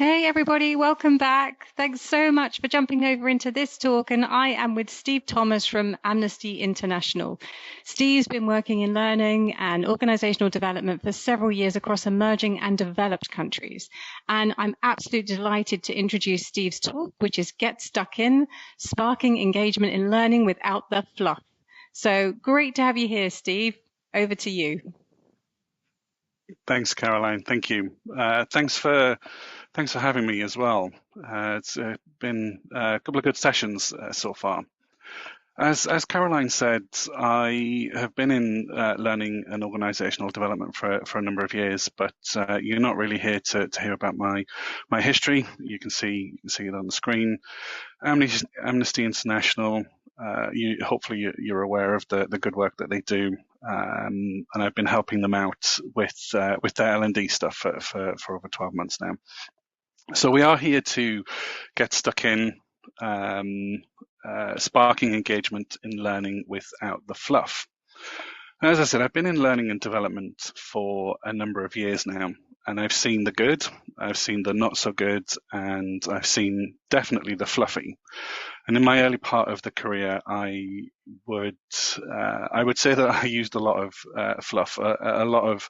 Hey everybody, welcome back. Thanks so much for jumping over into this talk, and I am with Steve Thomas from Amnesty International. Steve's been working in learning and organizational development for several years across emerging and developed countries. And I'm absolutely delighted to introduce Steve's talk, which is Get Stuck In, Sparking Engagement in Learning Without the Fluff. So great to have you here, Steve. Over to you. Thanks, Caroline. Thank you. Thanks for having me as well. It's been a couple of good sessions so far. As Caroline said, I have been in learning and organizational development for a number of years, but you're not really here to hear about my history. You can see it on the screen. Amnesty International. Hopefully you're aware of the good work that they do, and I've been helping them out with their L&D stuff for over 12 months now. So we are here to get stuck in, sparking engagement in learning without the fluff. And as I said, I've been in learning and development for a number of years now, and I've seen the good, I've seen the not so good, and I've seen definitely the fluffy. And in my early part of the career, I would say that I used a lot of fluff, a lot of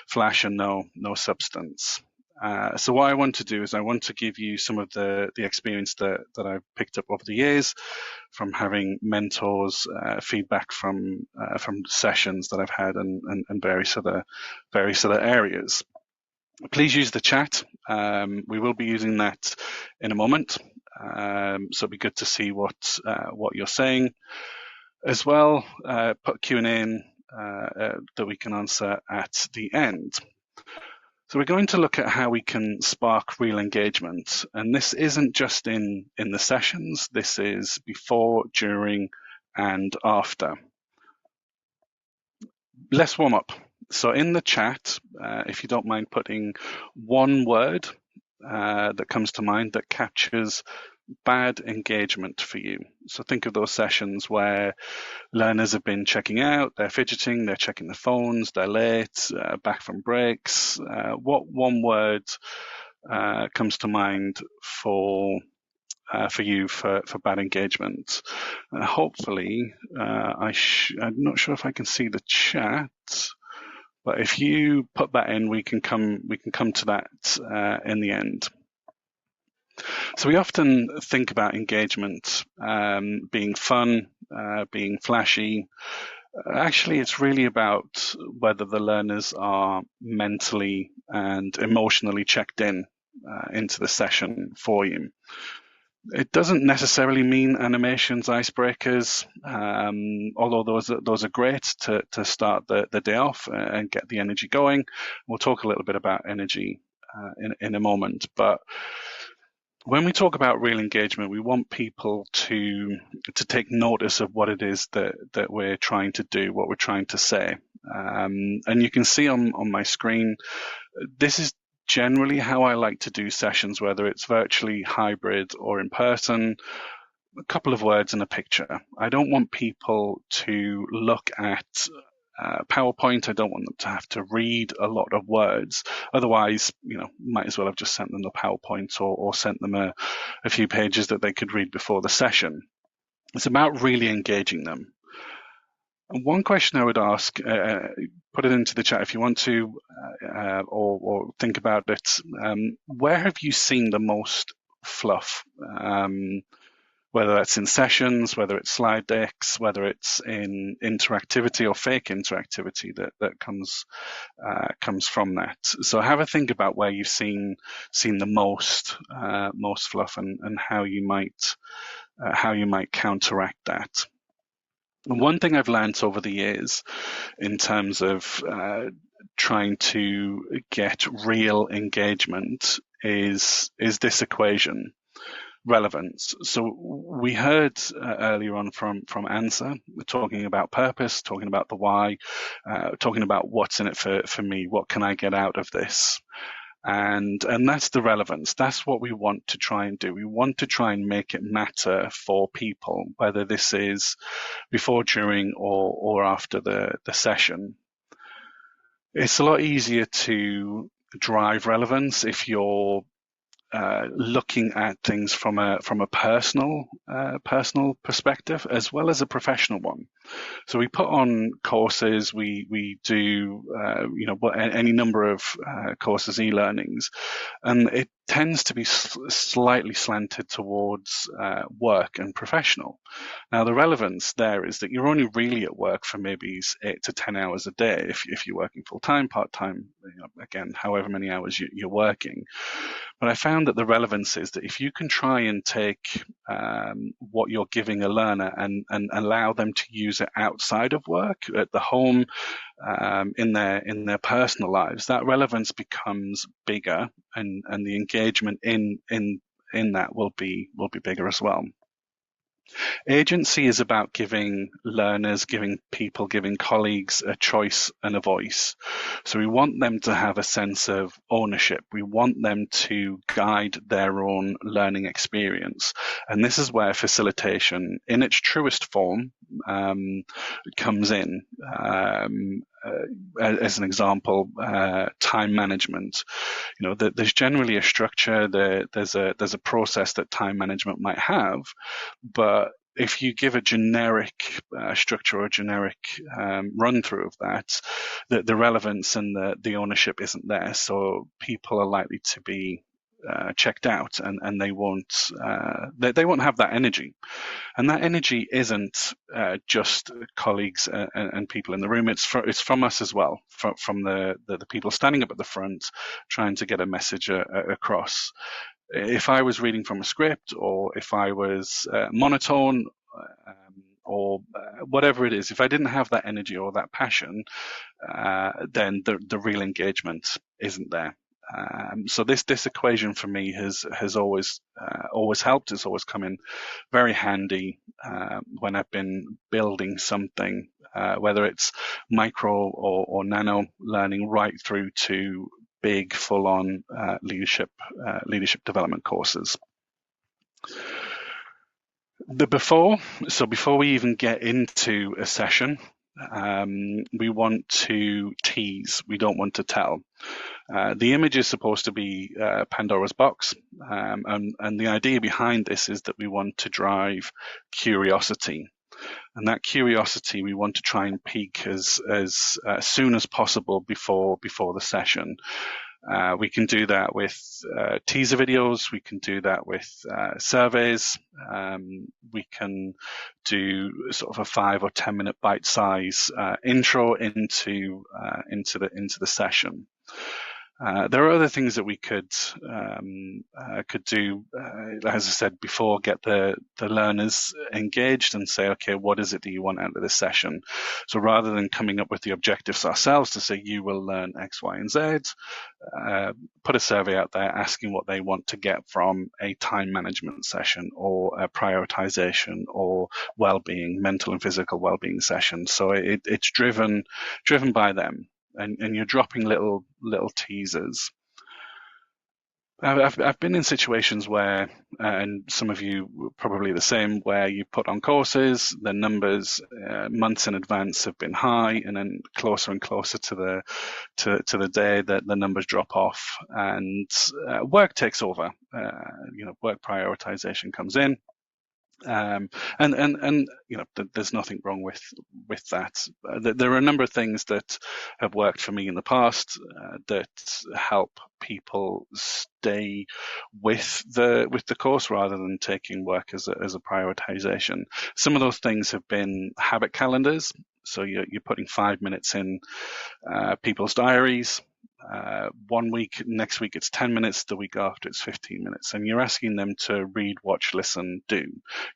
flash and no substance. So what I want to do is I want to give you some of the experience that I've picked up over the years from having mentors, feedback from sessions that I've had, and various other areas. Please use the chat. We will be using that in a moment. So it'd be good to see what you're saying as well. Put Q&A in that we can answer at the end. So we're going to look at how we can spark real engagement, and this isn't just in the sessions. This is before, during, and after. Let's warm up. So in the chat, if you don't mind putting one word that comes to mind that captures bad engagement for you. So think of those sessions where learners have been checking out, they're fidgeting, they're checking the phones, they're late, back from breaks. What one word comes to mind for you for bad engagement? Hopefully, I'm not sure if I can see the chat, but if you put that in, we can come to that in the end. So we often think about engagement being fun, being flashy. Actually, it's really about whether the learners are mentally and emotionally checked in into the session for you. It doesn't necessarily mean animations, icebreakers, although those are great to start the day off and get the energy going. We'll talk a little bit about energy in a moment, but when we talk about real engagement, we want people to take notice of what it is that we're trying to do, what we're trying to say. And you can see on my screen, this is generally how I like to do sessions, whether it's virtually, hybrid, or in person. A couple of words and a picture. I don't want people to look at PowerPoint. I don't want them to have to read a lot of words. Otherwise, might as well have just sent them the PowerPoint or sent them a few pages that they could read before the session. It's about really engaging them. And one question I would ask, put it into the chat if you want to, or think about it. Where have you seen the most fluff? Whether that's in sessions, whether it's slide decks, whether it's in interactivity or fake interactivity that comes from that. So have a think about where you've seen the most fluff and how you might counteract that. And one thing I've learned over the years in terms of trying to get real engagement is this equation. Relevance. So we heard earlier on from Ansa talking about purpose, talking about the why, talking about what's in it for me, what can I get out of this? And that's the relevance. That's what we want to try and do. We want to try and make it matter for people, whether this is before, during, or after the session. It's a lot easier to drive relevance if you're looking at things from a personal perspective as well as a professional one. So we put on courses, we do any number of courses, e-learnings, and it tends to be slightly slanted towards work and professional. Now, the relevance there is that you're only really at work for maybe 8 to 10 hours a day if you're working full-time, part-time, again, however many hours you're working. But I found that the relevance is that if you can try and take what you're giving a learner and allow them to use it outside of work, at the home, in their personal lives, that relevance becomes bigger, and the engagement in that will be bigger as well. Agency is about giving learners, giving people, giving colleagues a choice and a voice. So we want them to have a sense of ownership. We want them to guide their own learning experience. And this is where facilitation, in its truest form, comes in. As an example, time management. There's generally a structure. There's a process that time management might have, but if you give a generic structure or a generic run through of that, the relevance and the ownership isn't there. So people are likely to be checked out, and they won't have that energy. And that energy isn't just colleagues and people in the room. It's from us as well, from the people standing up at the front, trying to get a message across. If I was reading from a script, or if I was monotone, or whatever it is, if I didn't have that energy or that passion, then the real engagement isn't there. So this equation for me has always helped. It's always come in very handy when I've been building something, whether it's micro or nano learning, right through to big, full-on leadership development courses. Before we even get into a session, we want to tease. We don't want to tell. The image is supposed to be Pandora's box, and the idea behind this is that we want to drive curiosity. And that curiosity we want to try and peak as soon as possible before the session. We can do that with teaser videos. We can do that with surveys. We can do sort of a 5 or 10 minute bite size intro into the session. There are other things that we could do, as I said before, get the learners engaged and say, okay, what is it that you want out of this session? So rather than coming up with the objectives ourselves to say you will learn X, Y, and Z, put a survey out there asking what they want to get from a time management session, or a prioritization, or well-being, mental and physical well-being session. So it's driven by them. And you're dropping little teasers. I've been in situations where, and some of you probably the same, where you put on courses, the numbers months in advance have been high, and then closer and closer to the day that the numbers drop off, and work takes over. Work prioritization comes in. And there's nothing wrong with that. There are a number of things that have worked for me in the past that help people stay with the course rather than taking work as a prioritization. Some of those things have been habit calendars. So you're putting 5 minutes in people's diaries. 1 week, next week it's 10 minutes, the week after it's 15 minutes, and you're asking them to read, watch, listen, do.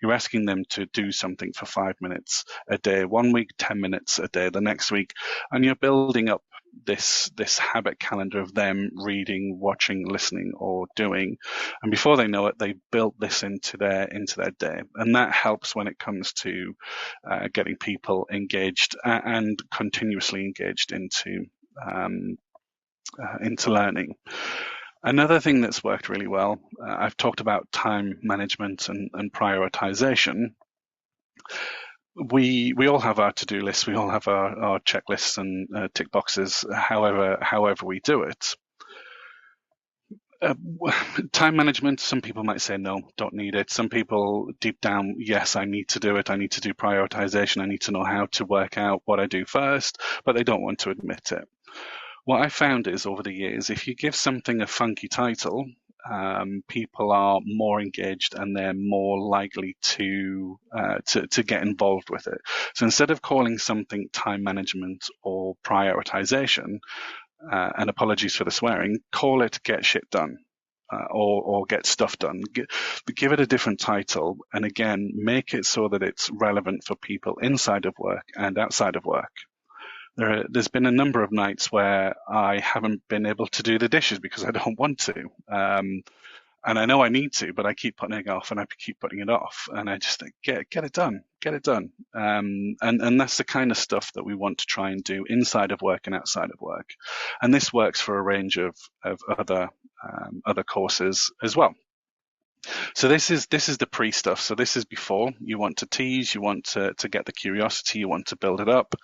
You're asking them to do something for 5 minutes a day, 1 week, 10 minutes a day the next week, and you're building up this habit calendar of them reading, watching, listening, or doing, and before they know it, they built this into their day, and that helps when it comes to getting people engaged and continuously engaged into learning. Another thing that's worked really well, I've talked about time management and prioritization. We all have our to-do lists, we all have our checklists and tick boxes, however we do it. Time management, some people might say no, don't need it. Some people deep down, yes, I need to do it. I need to do prioritization. I need to know how to work out what I do first, but they don't want to admit it. What I found is over the years, if you give something a funky title, people are more engaged and they're more likely to get involved with it. So instead of calling something time management or prioritization, and apologies for the swearing, call it get shit done. Or get stuff done. Give it a different title, and again, make it so that it's relevant for people inside of work and outside of work. There's been a number of nights where I haven't been able to do the dishes because I don't want to. And I know I need to, but I keep putting it off and I keep putting it off. And I just think, get it done, get it done. And that's the kind of stuff that we want to try and do inside of work and outside of work. And this works for a range of other courses as well. So this is the pre stuff. So this is before. You want to tease, you want to get the curiosity, you want to build it up,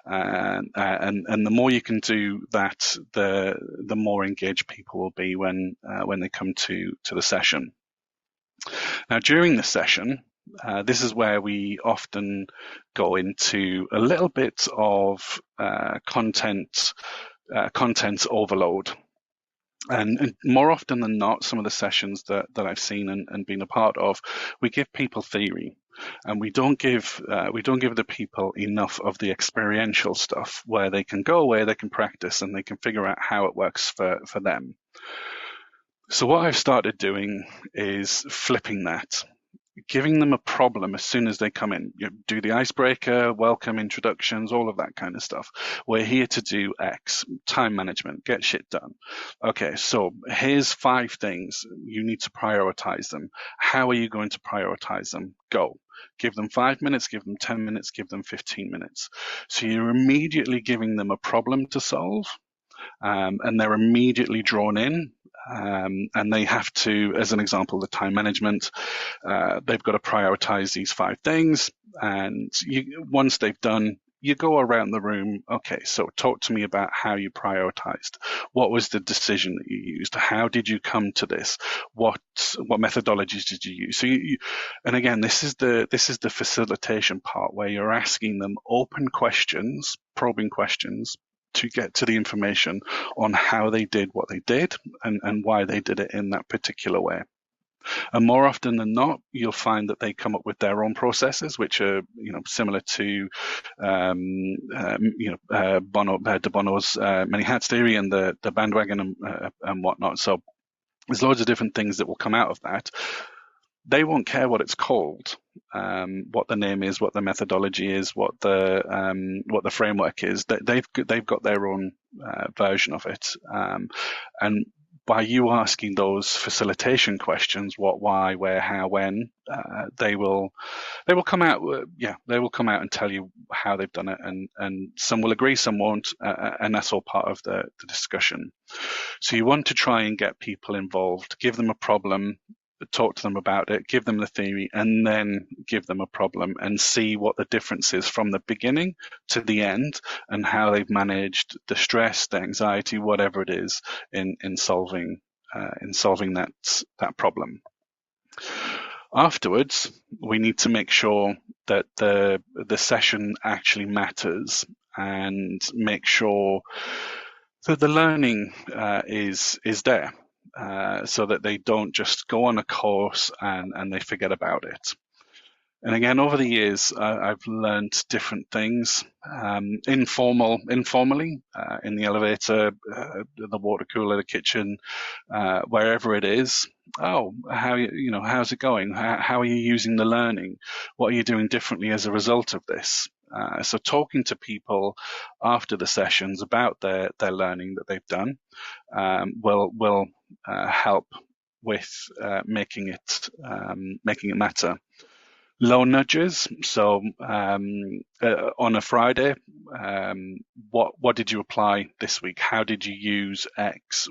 and the more you can do that, the more engaged people will be when they come to the session. Now during the session, this is where we often go into a little bit of content overload. And more often than not, some of the sessions that I've seen and been a part of, we give people theory, and we don't give the people enough of the experiential stuff where they can go away, they can practice, and they can figure out how it works for them. So what I've started doing is flipping that. Giving them a problem as soon as they come in. You do the icebreaker, welcome, introductions, all of that kind of stuff. We're here to do X, time management, get shit done. Okay, so here's 5 things. You need to prioritize them. How are you going to prioritize them? Go. Give them 5 minutes, give them 10 minutes, give them 15 minutes. So you're immediately giving them a problem to solve, and they're immediately drawn in. And they have to, as an example, the time management, they've got to prioritize these 5 things. And once they've done, you go around the room. Okay, so talk to me about how you prioritized. What was the decision that you used? How did you come to this? What methodologies did you use? So and again, this is the facilitation part where you're asking them open questions, probing questions, to get to the information on how they did what they did and why they did it in that particular way. And more often than not, you'll find that they come up with their own processes, which are, similar to, De Bono's many hats theory and the bandwagon and whatnot. So there's loads of different things that will come out of that. They won't care what it's called, what the name is, what the methodology is, what the framework is. They've got their own version of it, and by you asking those facilitation questions, what, why, where, how, when, they will come out. They will come out and tell you how they've done it, and some will agree, some won't, and that's all part of the discussion. So you want to try and get people involved, give them a problem, talk to them about it, give them the theory, and then give them a problem and see what the difference is from the beginning to the end and how they've managed the stress, the anxiety, whatever it is in solving that problem. Afterwards, we need to make sure that the session actually matters and make sure that the learning is there. So that they don't just go on a course and they forget about it. And again, over the years, I've learned different things, informally, in the elevator, the water cooler, the kitchen, wherever it is. Oh, how's it going? How are you using the learning? What are you doing differently as a result of this? So talking to people after the sessions about their learning that they've done will help with making it matter. Low nudges. So on a Friday, what did you apply this week? How did you use X?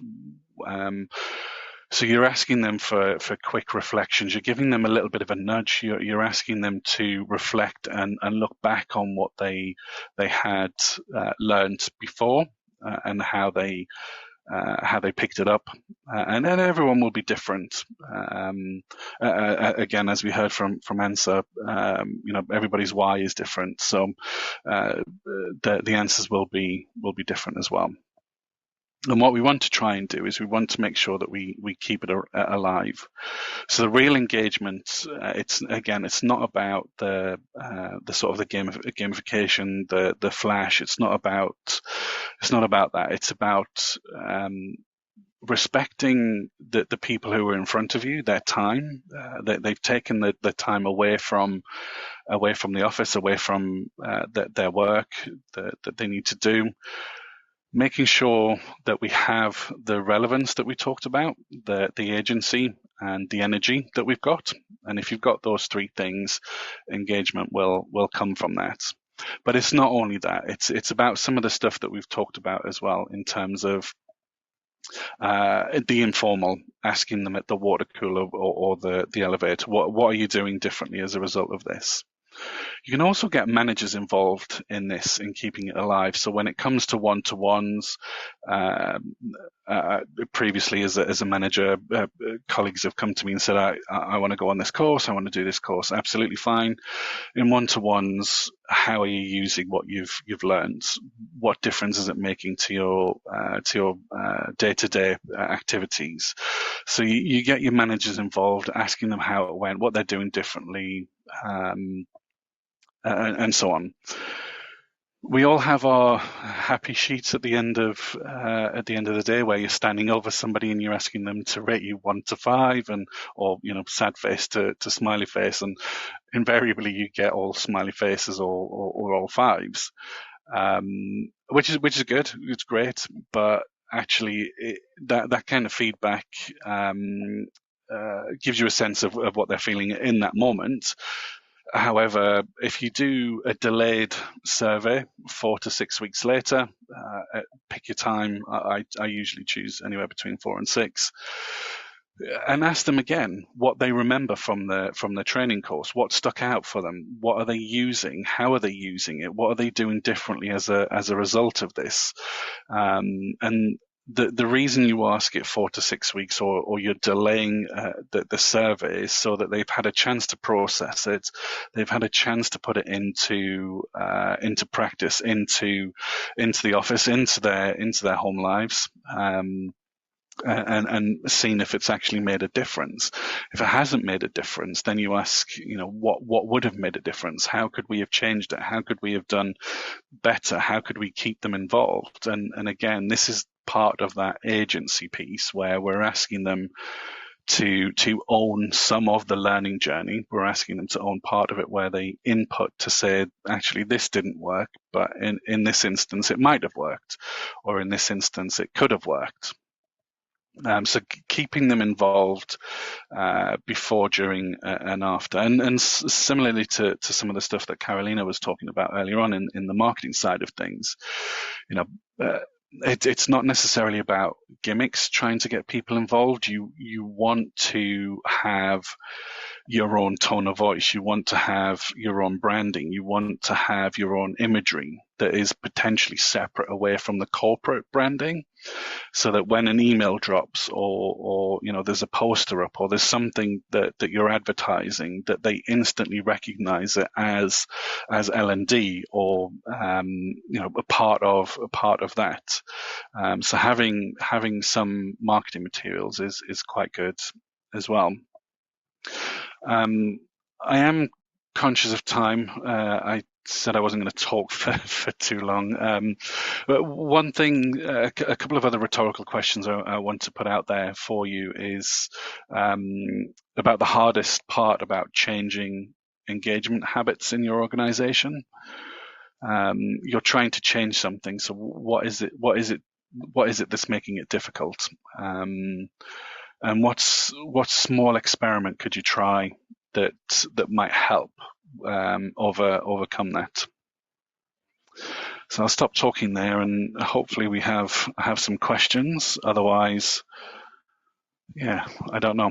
So you're asking them for quick reflections. You're giving them a little bit of a nudge. You're asking them to reflect and look back on what they had learned before and how they how they picked it up, and then everyone will be different. Again, as we heard from Answer, everybody's why is different, so the answers will be different as well. And what we want to try and do is we want to make sure that we keep it alive. So the real engagement, it's not about the sort of the gamification, the flash. It's not about that. It's about respecting the people who are in front of you, their time. They've taken the time away from the office, away from their work that they need to do. Making sure that we have the relevance that we talked about, the agency and the energy that we've got. And if you've got those three things, engagement will come from that. But it's not only that, it's about some of the stuff that we've talked about as well, in terms of the informal, asking them at the water cooler or the elevator, what are you doing differently as a result of this? You can also get managers involved in this, in keeping it alive. So when it comes to one-to-ones, previously as a manager, colleagues have come to me and said, I want to go on this course, I want to do this course. Absolutely fine. In one-to-ones, how are you using what you've learned? What difference is it making to your day-to-day activities? So you get your managers involved, asking them how it went, what they're doing differently, and so on. We all have our happy sheets at the end of the day, where you're standing over somebody and you're asking them to rate you 1 to 5, or sad face to smiley face, and invariably you get all smiley faces or all 5s, which is good. It's great, but actually that kind of feedback gives you a sense of what they're feeling in that moment. However, if you do a delayed survey 4 to 6 weeks later, pick your time. I usually choose anywhere between 4 and 6, and ask them again what they remember from the training course. What stuck out for them? What are they using? How are they using it? What are they doing differently as a result of this? And the reason you ask it 4 to 6 weeks, or you're delaying the survey, is so that they've had a chance to process it, they've had a chance to put it into practice, into the office, into their home lives, and seen if it's actually made a difference. If it hasn't made a difference, then you ask, what would have made a difference? How could we have changed it? How could we have done better? How could we keep them involved? And again, this is part of that agency piece, where we're asking them to own some of the learning journey. We're asking them to own part of it, where they input to say, actually, this didn't work, but in this instance, it might have worked, or in this instance, it could have worked. So keeping them involved before, during, and after, and similarly to some of the stuff that Carolina was talking about earlier on in the marketing side of things, it's not necessarily about gimmicks trying to get people involved. You want to have your own tone of voice. You want to have your own branding. You want to have your own imagery that is potentially separate away from the corporate branding, so that when an email drops, or there's a poster up, or there's something that you're advertising, that they instantly recognize it as L&D, or a part of that. So having some marketing materials is quite good as well. I am conscious of time. I said I wasn't going to talk for too long. But one thing, a couple of other rhetorical questions I want to put out there for you is about the hardest part about changing engagement habits in your organization. You're trying to change something, so what is it that's making it difficult? And what small experiment could you try that might help overcome that? So I'll stop talking there, and hopefully we have some questions. Otherwise, yeah, I don't know.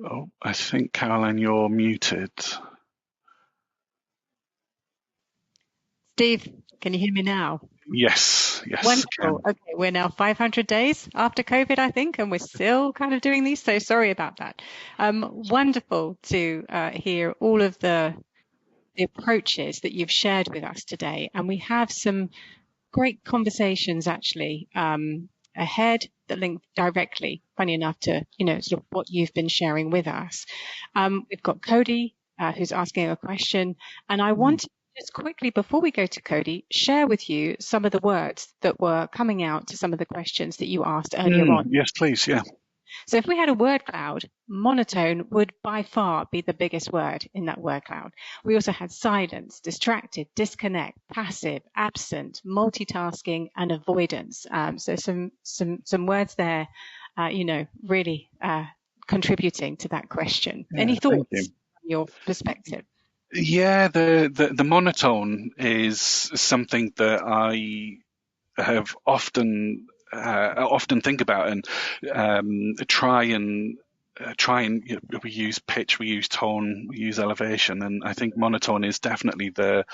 Oh, I think, Caroline, you're muted. Steve, can you hear me now? Yes, yes, Wonderful. Ken. Okay, we're now 500 days after COVID, I think, and we're still kind of doing these. So sorry about that. Wonderful to hear all of the approaches that you've shared with us today. And we have some great conversations actually ahead that link directly, funny enough, to sort of what you've been sharing with us. We've got Cody who's asking a question, and I want to just quickly, before we go to Cody, share with you some of the words that were coming out to some of the questions that you asked earlier on. Yes, please. Yeah. So if we had a word cloud, monotone would by far be the biggest word in that word cloud. We also had silence, distracted, disconnect, passive, absent, multitasking, and avoidance. So some words there, really contributing to that question. Any Thank thoughts you. from your perspective? Yeah, the monotone is something that I have often think about and try and we use pitch, we use tone, we use elevation, and I think monotone is definitely the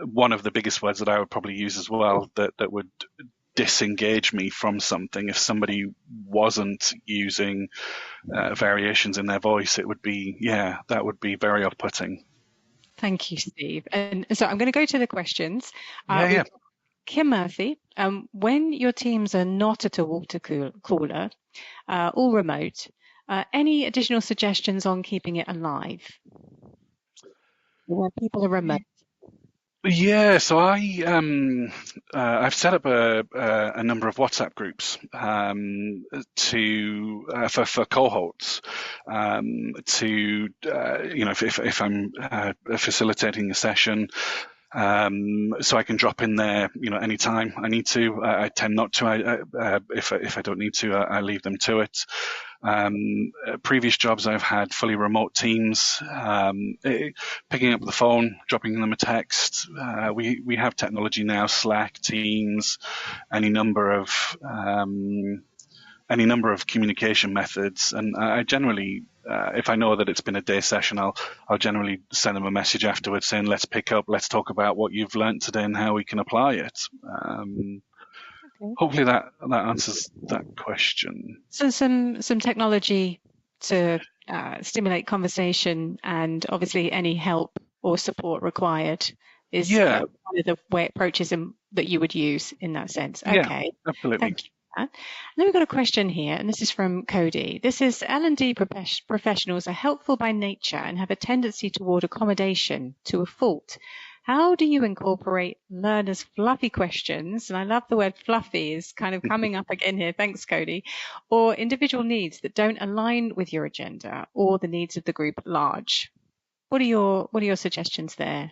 one of the biggest words that I would probably use as well, that would disengage me from something. If somebody wasn't using variations in their voice, it would be, that would be very off-putting. Thank you, Steve. And so I'm going to go to the questions. Yeah. Kim Murphy, when your teams are not at a water cooler, all remote, any additional suggestions on keeping it alive when people are remote? Yeah, so I've set up a number of WhatsApp groups for cohorts to if I'm facilitating a session, so I can drop in there anytime I need to. I tend not to. If I don't need to, I leave them to it. Previous jobs I've had fully remote teams, picking up the phone, dropping them a text. We have technology now, Slack, Teams, any number of communication methods, and I generally, if I know that it's been a day session, I'll generally send them a message afterwards saying, let's pick up, let's talk about what you've learned today and how we can apply it. Okay. Hopefully that answers that question. So some technology to stimulate conversation, and obviously any help or support required is Yeah, one of the approaches that you would use in that sense. yeah, Okay, absolutely. thank you for that. And then we've got a question here, and this is from Cody. This is L&D professionals are helpful by nature and have a tendency toward accommodation to a fault. How do you incorporate learners' fluffy questions? And I love the word fluffy is kind of coming up again here. Thanks, Cody. Or individual needs that don't align with your agenda or the needs of the group at large. What are your suggestions there?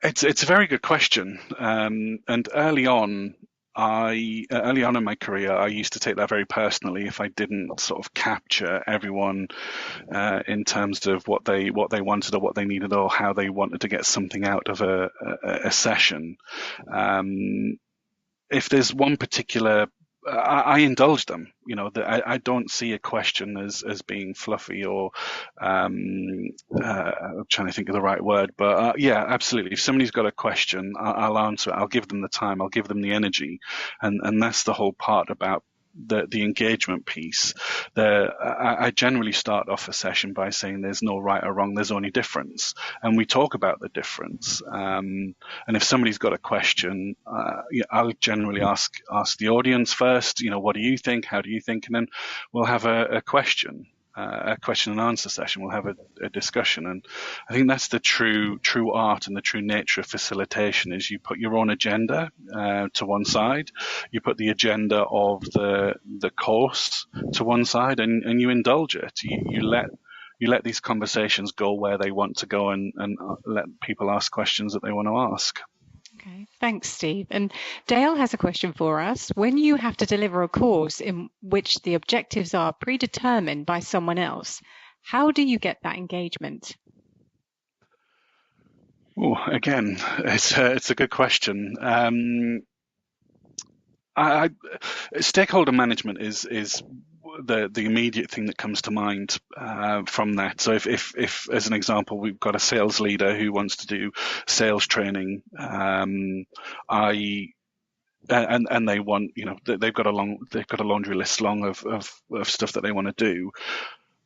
It's a very good question. And early on in my career, I used to take that very personally if I didn't sort of capture everyone in terms of what they wanted or what they needed or how they wanted to get something out of a session. If there's one particular, I indulge them. I don't see a question as being fluffy or I'm trying to think of the right word, but yeah, absolutely. If somebody's got a question, I'll answer it. I'll give them the time. I'll give them the energy, and that's the whole part about the engagement piece. I generally start off a session by saying there's no right or wrong, there's only difference, and we talk about the difference. And if somebody's got a question, I'll generally ask the audience first. What do you think? How do you think? And then we'll have a question and answer session. We'll have a discussion, and I think that's the true art and the true nature of facilitation. Is you put your own agenda to one side, you put the agenda of the course to one side, and you indulge it. You let these conversations go where they want to go, and let people ask questions that they want to ask. Okay, thanks, Steve. And Dale has a question for us. When you have to deliver a course in which the objectives are predetermined by someone else, how do you get that engagement? Oh, again, it's a good question. Stakeholder management is the immediate thing that comes to mind from that. So if as an example, we've got a sales leader who wants to do sales training, and they want, they've got a laundry list long of stuff that they want to do.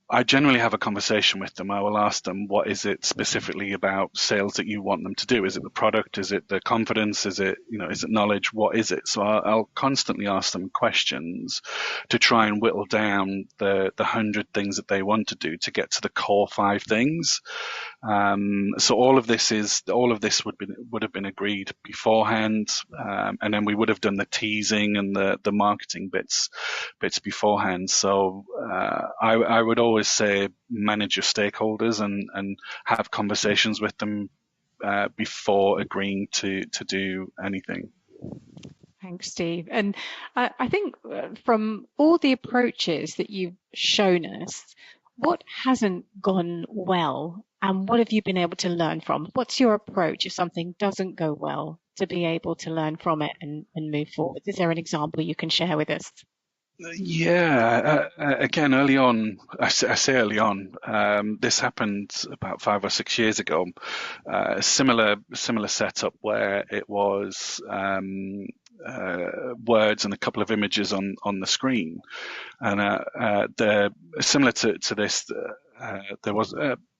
I generally have a conversation with them. I will ask them, what is it specifically about sales that you want them to do? Is it the product? Is it the confidence? Is it, is it knowledge? What is it? So I'll constantly ask them questions to try and whittle down the 100 things that they want to do to get to the core 5 things. So all of this would have been agreed beforehand, and then we would have done the teasing and the marketing bits beforehand. So I would always say manage your stakeholders and have conversations with them before agreeing to do anything. Thanks, Steve. And I think from all the approaches that you've shown us, what hasn't gone well and what have you been able to learn from? What's your approach if something doesn't go well to be able to learn from it and move forward? Is there an example you can share with us? Yeah, again, early on, I say early on, this happened about 5 or 6 years ago. A similar setup where it was words and a couple of images on the screen, and similar to this, there was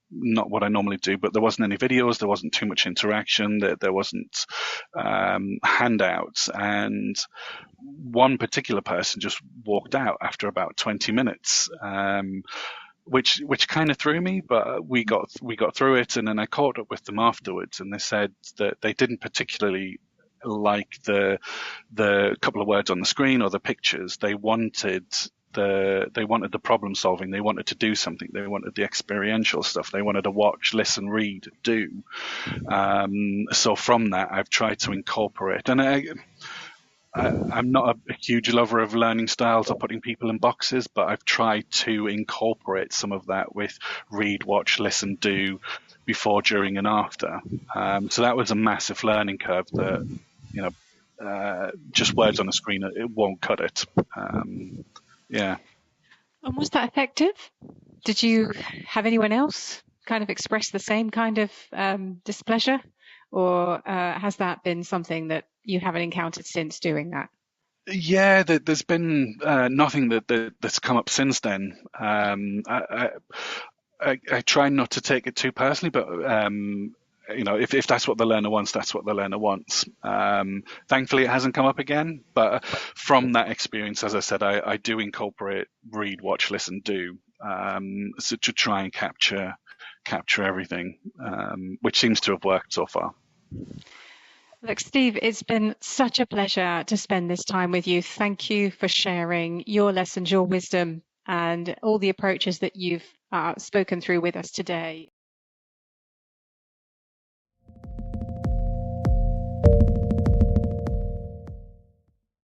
not what I normally do, but there wasn't any videos, there wasn't too much interaction, there wasn't handouts, and one particular person just walked out after about 20 minutes, which kind of threw me, but we got through it, and then I caught up with them afterwards, and they said that they didn't particularly like the couple of words on the screen or the pictures. They wanted the problem solving. They wanted to do something. They wanted the experiential stuff. They wanted to watch, listen, read, do. So from that, I've tried to incorporate, and I'm not a huge lover of learning styles or putting people in boxes, but I've tried to incorporate some of that with read, watch, listen, do, before, during, and after. So that was a massive learning curve that, just words on a screen, it won't cut it. Yeah. And was that effective? Did you have anyone else kind of express the same kind of displeasure? Or has that been something that you haven't encountered since doing that? Yeah, there's been nothing that's come up since then. I try not to take it too personally, but if that's what the learner wants, that's what the learner wants. Thankfully, it hasn't come up again. But from that experience, as I said, I do incorporate read, watch, listen, do, so to try and capture everything, which seems to have worked so far. Look, Steve, it's been such a pleasure to spend this time with you. Thank you for sharing your lessons, your wisdom, and all the approaches that you've spoken through with us today.